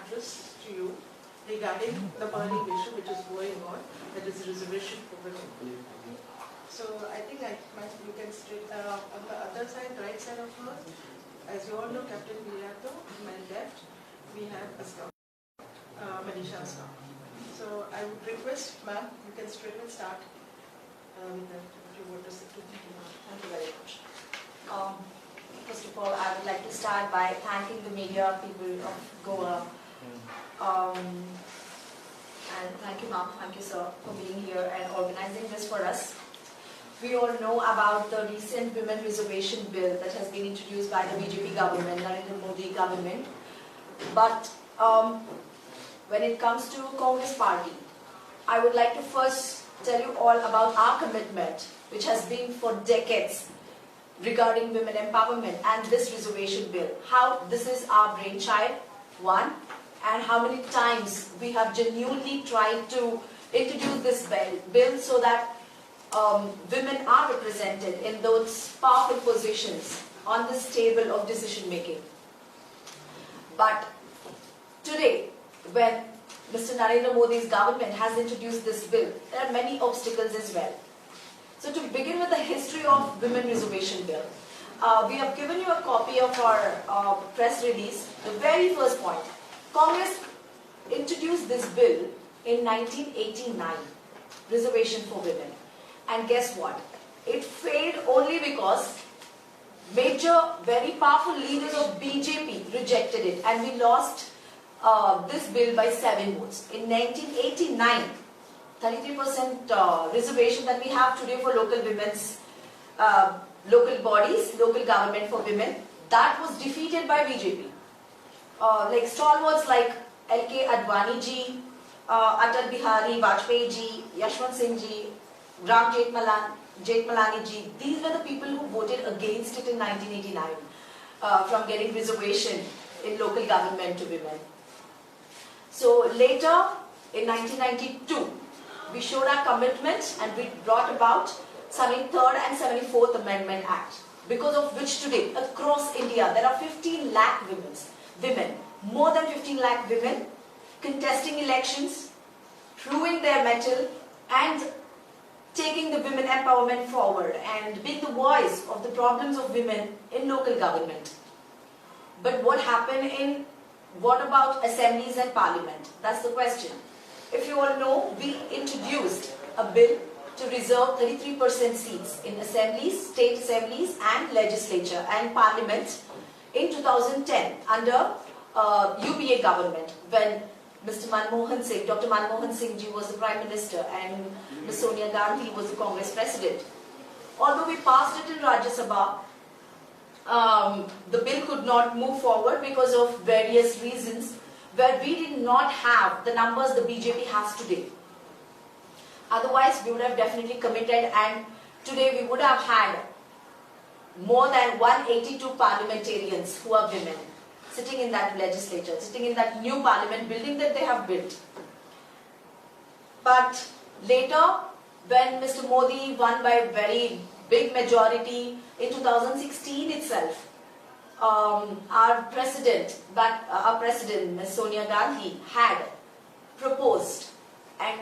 address to you regarding the burning issue which is going on, that is reservation for women. So I think you can straight on the other side, right side of her, as you all know, Captain Virato, to my left, we have a scout, Manisha Scout. So I would request, ma'am, you can straightaway start with that, if you want to say. Thank you very much. First of all, I would like to start by thanking the media people of Goa. And thank you, ma'am, thank you, sir, for being here and organizing this for us. We all know about the recent Women Reservation Bill that has been introduced by the BJP government, Narendra Modi government. But when it comes to Congress party, I would like to first tell you all about our commitment, which has been for decades, regarding women empowerment and this reservation bill. How this is our brainchild, one, and how many times we have genuinely tried to introduce this bill so that women are represented in those powerful positions on this table of decision making. But today, when Mr. Narendra Modi's government has introduced this bill, there are many obstacles as well. So to begin with the history of Women Reservation Bill, we have given you a copy of our press release. The very first point, Congress introduced this bill in 1989, Reservation for Women. And guess what? It failed only because major, very powerful leaders of BJP rejected it, and we lost this bill by 7 votes. In 1989, 33% reservation that we have today for local women's, local bodies, local government for women, that was defeated by BJP. Like stalwarts like L.K. Advani ji, Atal Bihari Vajpayee ji, Yashwant Singh ji, Ram Jethmalani ji, these were the people who voted against it in 1989 from getting reservation in local government to women. So later, in 1992, we showed our commitment and we brought about 73rd and 74th Amendment Act, because of which today across India there are 15 lakh women, more than 15 lakh women contesting elections, proving their mettle and taking the women empowerment forward and being the voice of the problems of women in local government. But what about assemblies and parliament? That's the question. If you all know, we introduced a bill to reserve 33% seats in assemblies, state assemblies and legislature and parliament in 2010 under UPA government, when Mr. Manmohan Singh, Dr. Manmohan Singh ji was the Prime Minister and Ms. Sonia Gandhi was the Congress President. Although we passed it in Rajya Sabha, the bill could not move forward because of various reasons, where we did not have the numbers the BJP has today. Otherwise, we would have definitely committed, and today we would have had more than 182 parliamentarians who are women sitting in that legislature, sitting in that new parliament building that they have built. But later, when Mr. Modi won by a very big majority in 2016 itself, our president, Ms. Sonia Gandhi, had proposed and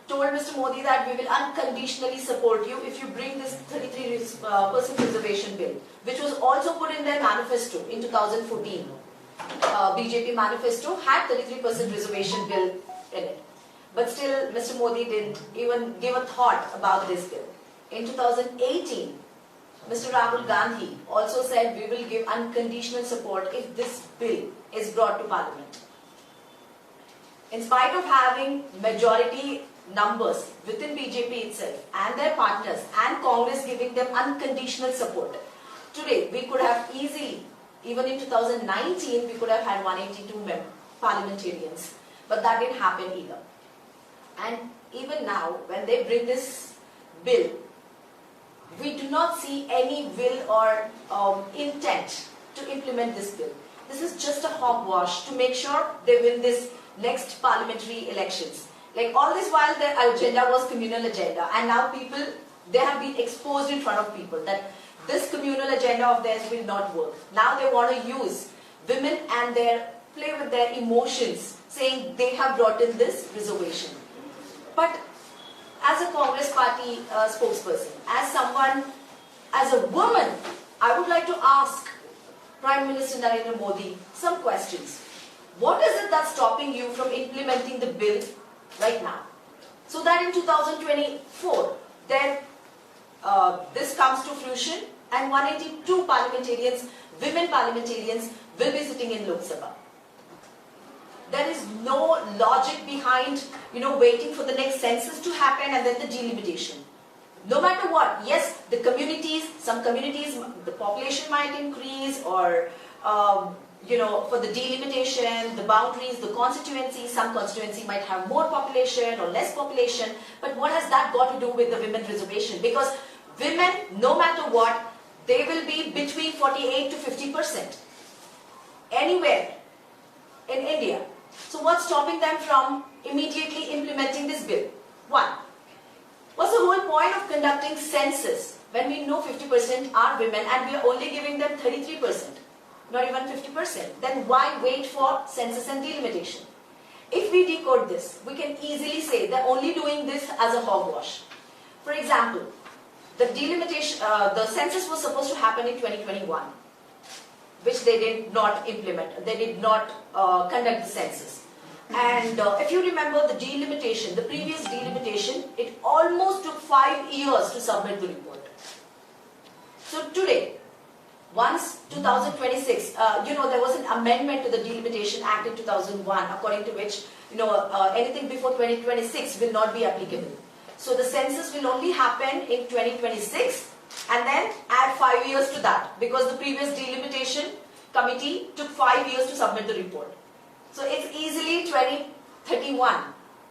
told Mr. Modi that we will unconditionally support you if you bring this 33% reservation bill, which was also put in their manifesto in 2014. BJP manifesto had 33% reservation bill in it. But still, Mr. Modi didn't even give a thought about this bill. In 2018, Mr. Rahul Gandhi also said we will give unconditional support if this bill is brought to Parliament. In spite of having majority numbers within BJP itself and their partners and Congress giving them unconditional support, today we could have easily, even in 2019, we could have had 182 parliamentarians. But that didn't happen either. And even now, when they bring this bill, we do not see any will or intent to implement this bill. This is just a hogwash to make sure they win this next parliamentary elections. Like all this while their agenda was communal agenda, and now people, they have been exposed in front of people that this communal agenda of theirs will not work. Now they want to use women and their play with their emotions, saying they have brought in this reservation. But as a Congress party spokesperson, as someone, as a woman, I would like to ask Prime Minister Narendra Modi some questions. What is it that's stopping you from implementing the bill right now? So that in 2024, then this comes to fruition and 182 parliamentarians, women parliamentarians, will be sitting in Lok Sabha. There is no logic behind, waiting for the next census to happen and then the delimitation. No matter what, yes, the communities, some communities, the population might increase, or, for the delimitation, the boundaries, the constituency, some constituency might have more population or less population, but what has that got to do with the women reservation? Because women, no matter what, they will be between 48 to 50% anywhere in India. So what's stopping them from immediately implementing this bill? One, what's the whole point of conducting census when we know 50% are women and we are only giving them 33%, not even 50%? Then why wait for census and delimitation? If we decode this, we can easily say they're only doing this as a hogwash. For example, the delimitation, the census was supposed to happen in 2021, which they did not implement. They did not conduct the census. And if you remember the delimitation, the previous delimitation, it almost took 5 years to submit the report. So today, once 2026, there was an amendment to the Delimitation Act in 2001, according to which, anything before 2026 will not be applicable. So the census will only happen in 2026 and then add 5 years to that, because the previous delimitation committee took 5 years to submit the report. So it's easily 2031.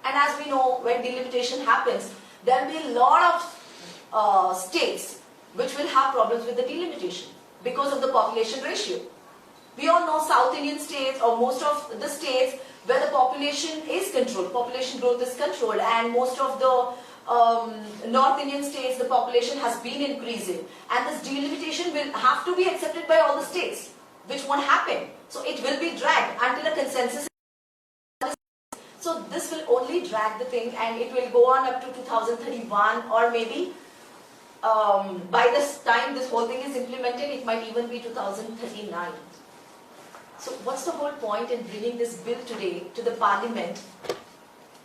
And as we know, when delimitation happens, there will be a lot of states which will have problems with the delimitation because of the population ratio. We all know South Indian states, or most of the states where the population is controlled, population growth is controlled, and most of the North Indian states, the population has been increasing, and this delimitation will have to be accepted by all the states, which won't happen. So it will be dragged until a consensus. So this will only drag the thing, and it will go on up to 2031, or maybe by this time this whole thing is implemented, it might even be 2039. So what's the whole point in bringing this bill today to the parliament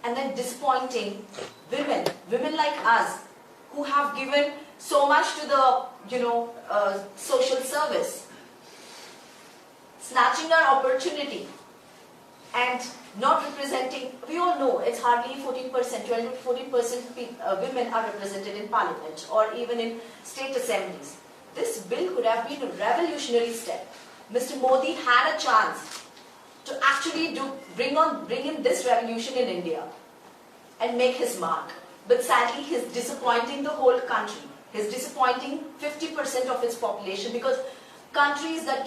and then disappointing women like us who have given so much to the, social service, snatching our opportunity and not representing. We all know it's hardly 14%, 12 to 14% women are represented in parliament or even in state assemblies. This bill could have been a revolutionary step. Mr. Modi had a chance to actually bring in this revolution in India and make his mark. But sadly, he's disappointing the whole country. He's disappointing 50% of its population, because countries that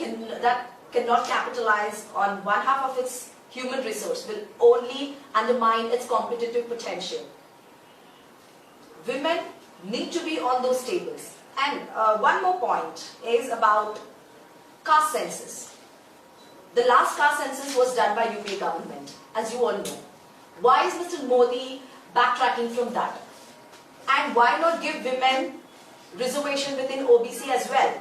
cannot capitalize on one half of its human resource will only undermine its competitive potential. Women need to be on those tables. And one more point is about caste census. The last caste census was done by UPA government, as you all know. Why is Mr. Modi backtracking from that? And why not give women reservation within OBC as well?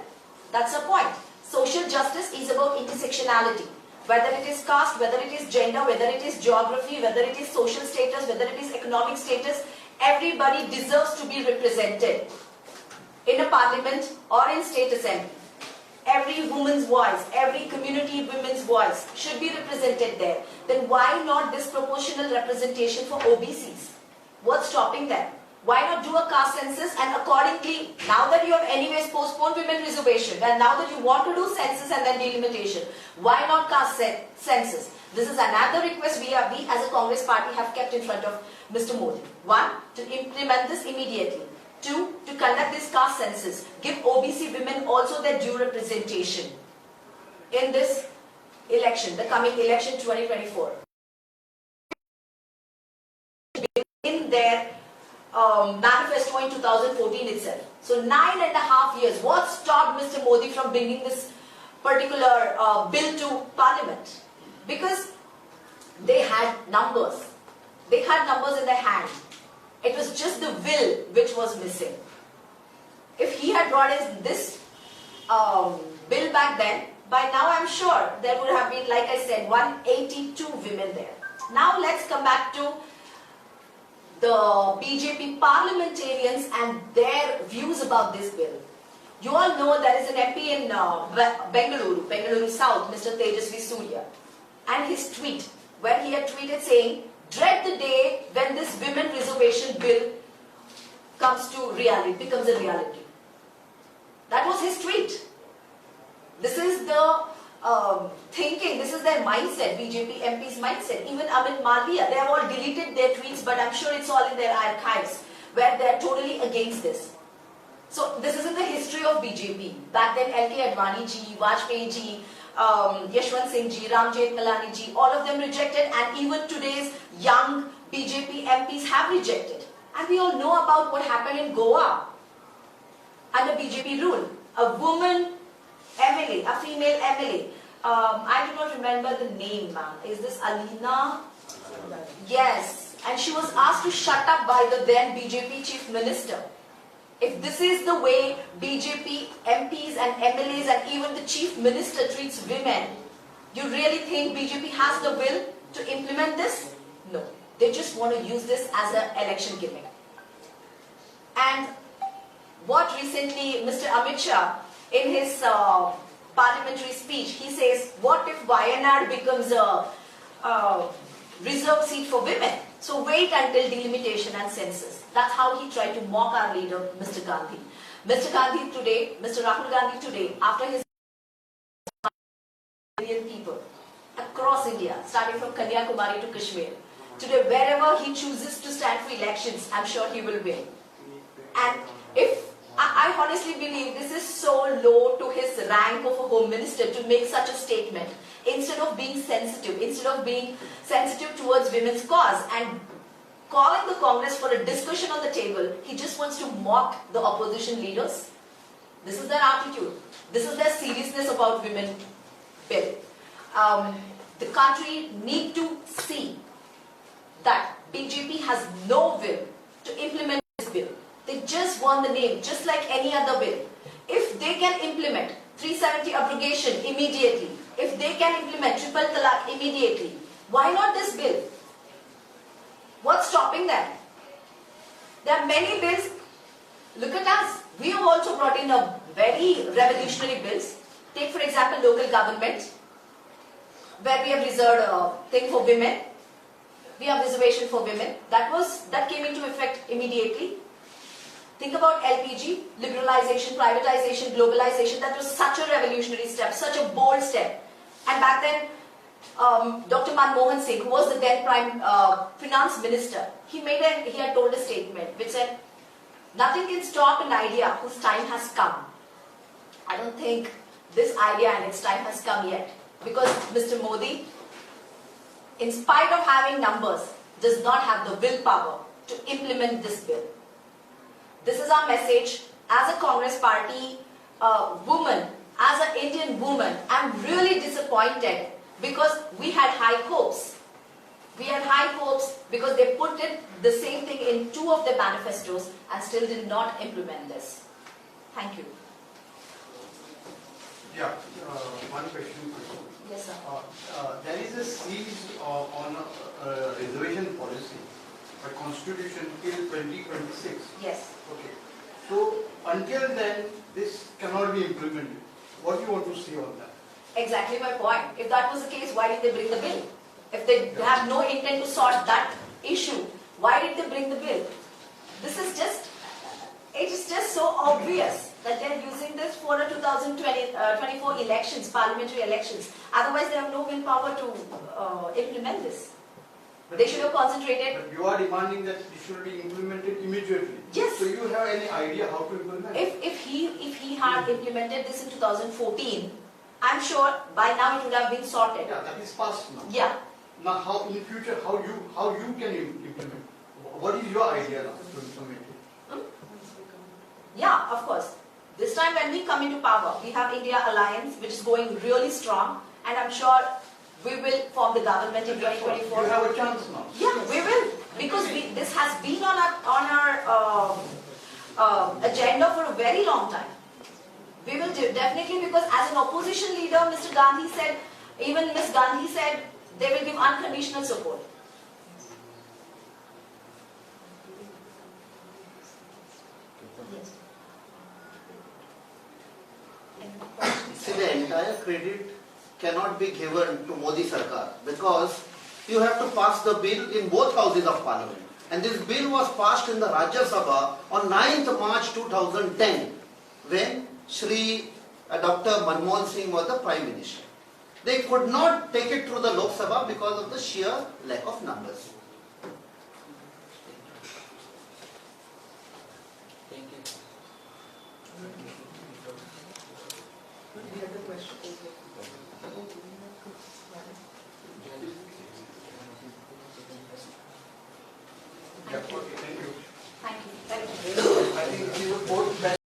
That's the point. Social justice is about intersectionality. Whether it is caste, whether it is gender, whether it is geography, whether it is social status, whether it is economic status, everybody deserves to be represented in a parliament or in state assembly. Every woman's voice, every community women's voice should be represented there. Then why not disproportional representation for OBCs? What's stopping them? Why not do a caste census, and accordingly, now that you have anyways postponed women reservation, and now that you want to do census and then delimitation, why not caste census? This is another request we as a Congress party have kept in front of Mr. Modi. One, to implement this immediately. Two, to conduct this caste census. Give OBC women also their due representation in this election, the coming election 2024. In their manifesto in 2014 itself. So 9.5 years. What stopped Mr. Modi from bringing this particular bill to Parliament? Because they had numbers. They had numbers in their hand. It was just the will which was missing. If he had brought in this bill back then, by now I'm sure there would have been, like I said, 182 women there. Now let's come back to the BJP parliamentarians and their views about this bill. You all know there is an MP in Bengaluru South, Mr. Tejasvi Surya, and his tweet, where he had tweeted saying, "Dread the day when this women reservation bill becomes a reality." That was his tweet. This is the thinking, this is their mindset, BJP MP's mindset. Even Amit Malviya, they have all deleted their tweets, but I'm sure it's all in their archives, where they're totally against this. So this is in the history of BJP. Back then, LK Advani ji, Vajpayee ji, Yashwant Singh ji, Ram Jethmalani ji, all of them rejected, and even today's young BJP MPs have rejected. And we all know about what happened in Goa under BJP rule. A woman MLA, a female MLA, I do not remember the name, ma'am. Is this Alina? Yes. And she was asked to shut up by the then BJP chief minister. If this is the way BJP MPs and MLAs and even the chief minister treats women, you really think BJP has the will to implement this? No. They just want to use this as an election gimmick. And what recently Mr. Amit Shah, in his parliamentary speech, he says, what if Wayanad becomes a reserved seat for women? So wait until delimitation and census. That's how he tried to mock our leader, Mr. Gandhi. Mr. Gandhi today, Mr. Rahul Gandhi today, after his million people across India, starting from Kanyakumari to Kashmir, today wherever he chooses to stand for elections, I'm sure he will win. And if I honestly believe this is so low to his rank of a home minister to make such a statement, instead of being sensitive towards women's cause and calling the Congress for a discussion on the table, he just wants to mock the opposition leaders. This is their attitude. This is their seriousness about women bill. The country need to see that BJP has no will to implement this bill. They just want the name, just like any other bill. If they can implement 370 abrogation immediately, if they can implement triple talaq immediately, why not this bill? What's stopping them? There are many bills. Look at us. We have also brought in a very revolutionary bills. Take for example local government, where we have reserved a thing for women. We have reservation for women. That came into effect immediately. Think about LPG, liberalization, privatization, globalization. That was such a revolutionary step, such a bold step. And back then, Dr. Manmohan Singh, who was the then finance minister, he had told a statement which said, "Nothing can stop an idea whose time has come." I don't think this idea and its time has come yet, because Mr. Modi, in spite of having numbers, does not have the willpower to implement this bill. This is our message as a Congress party woman, as an Indian woman. I'm really disappointed because we had high hopes. We had high hopes because they put in the same thing in 2 of their manifestos and still did not implement this. Thank you. Yeah, one question. Yes, sir. There is a series on reservation policy, a constitution till 2026. Yes. Okay. So until then, this cannot be implemented. What do you want to say on that? Exactly my point. If that was the case, why did they bring the bill? If they have no intent to sort that issue, why did they bring the bill? This is just, it is just so obvious that they are using this for the 2024 elections, parliamentary elections. Otherwise, they have no willpower to implement this. They should have concentrated. But you are demanding that it should be implemented immediately. Yes. So you have any idea how to implement it? If he had implemented this in 2014, I'm sure by now it would have been sorted. Yeah, that is past now. Yeah. Now, how in future, how you can implement? What is your idea now to implement it? Yeah, of course. This time when we come into power, we have India Alliance, which is going really strong, and I'm sure we will form the government in 2024. You have a chance now. Yeah, we will, because this has been on our agenda for a very long time. We will do, definitely, because as an opposition leader, Mr. Gandhi said, even Ms. Gandhi said, they will give unconditional support. See, the entire credit cannot be given to Modi Sarkar because you have to pass the bill in both houses of parliament. And this bill was passed in the Rajya Sabha on 9th March 2010 when Dr. Manmohan Singh was the Prime Minister. They could not take it through the Lok Sabha because of the sheer lack of numbers. Any other question?